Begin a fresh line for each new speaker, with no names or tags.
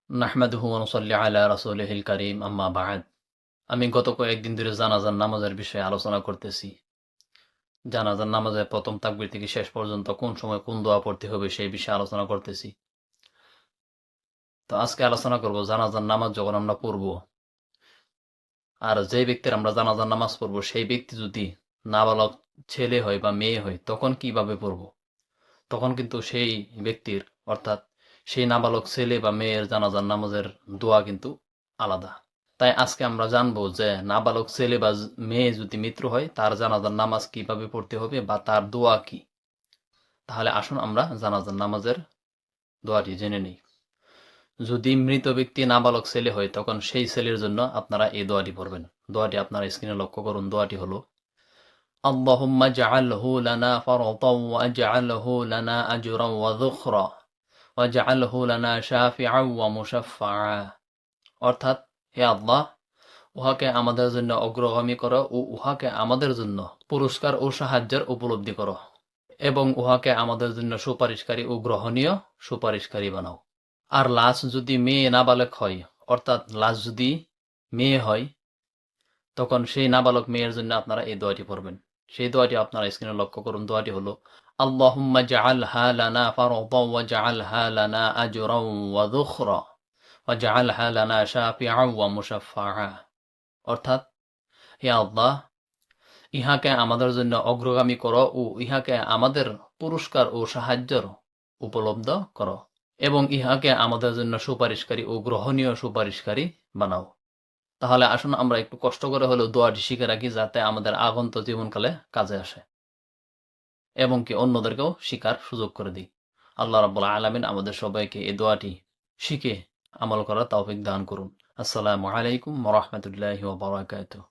নাহমাদুহু ওয়া নুসাল্লি আলা রাসূলিহিল কারীম আম্মা বা'দ। আমি গত কয়েকদিন ধরে জানাজার নামাজের বিষয়ে আলোচনা করতেছি। জানাজার নামাজে প্রথম তাকবীর থেকে শেষ পর্যন্ত কোন সময় কোন দোয়া পড়তে হবে সেই বিষয়ে আলোচনা করতেছি। তো আজকে আলোচনা করব জানাজার নামাজ যখন আমরা পড়ব, আর যে ব্যক্তির আমরা জানাজার নামাজ পড়ব সেই ব্যক্তি যদি নাবালক ছেলে হয় বা মেয়ে হয় তখন কিভাবে পড়ব। তখন কিন্তু সেই ব্যক্তির অর্থাৎ সেই নাবালক ছেলে বা মেয়ের জানাজার নামাজের দোয়া কিন্তু আলাদা। তাই আজকে আমরা জানবো যে নাবালক ছেলে বা মেয়ে যদি মৃত্যু হয় তার জানাজার নামাজ কিভাবে পড়তে হবে বা তার দোয়া কি। তাহলে আসুন আমরা জানাজার নামাজের দোয়াটি জেনে নিই। যদি মৃত ব্যক্তি নাবালক ছেলে হয় তখন সেই ছেলের জন্য আপনারা এই দোয়াটি পড়বেন। দোয়াটি আপনারা স্ক্রিনে লক্ষ্য করুন। দোয়াটি হলো আল্লাহুম্মা জাআলহু লানা ফারতাও ওয়াজআলহু লানা আজরাও ওয়া যুখরা ওয়াজআলহু লানা শাফিআও ওয়া মুশাফফাআ। অর্থাৎ, হে আল্লাহ, উহাকে আমাদের জন্য অগ্রগামী করো ও উহাকে আমাদের জন্য পুরস্কার ও সাহায্যের উপলব্ধি করো, এবং উহাকে আমাদের জন্য সুপারিশকারী ও গ্রহণীয় সুপারিশকারী বানাও। আর লাশ যদি মেয়ে নাবালক হয়, অর্থাৎ লাশ যদি মেয়ে হয়, তখন সেই নাবালক মেয়ের জন্য আপনারা এই দোয়াটি পড়বেন। সেই দোয়াটি আপনারা স্ক্রিনে লক্ষ্য করুন। দোয়াটি হলো আল্লাহুম্মা জাআলহা লানা ফারদাও ওয়া জাআলহা লানা আজরাও ওয়া যুখরা ওয়া জাআলহা লানা শাফিআও ওয়া মুশাফফাআ। অর্থাৎ, হে আল্লাহ, ইহাকে আমাদের জন্য অগ্রগামী করো ও ইহাকে আমাদের পুরস্কার ও সাহায্যের উপলব্ধ করো, এবং ইহাকে আমাদের জন্য সুপারিশকারী ও গ্রহণীয় সুপারিশকারী বানাও। তাহলে আসুন আমরা একটু কষ্ট করে হলেও দোয়াটি শিখে রাখি, যাতে আমাদের আগন্ত জীবনকালে কাজে আসে এবং কি অন্যদেরকেও শিকার সুযোগ করে দিই। আল্লাহ রাব্বুল আলামিন আমাদের সবাইকে এই দোয়াটি শিখে আমল করার তৌফিক দান করুন। আসসালামু আলাইকুম ওয়া রাহমাতুল্লাহি ওয়া বারাকাতুহু।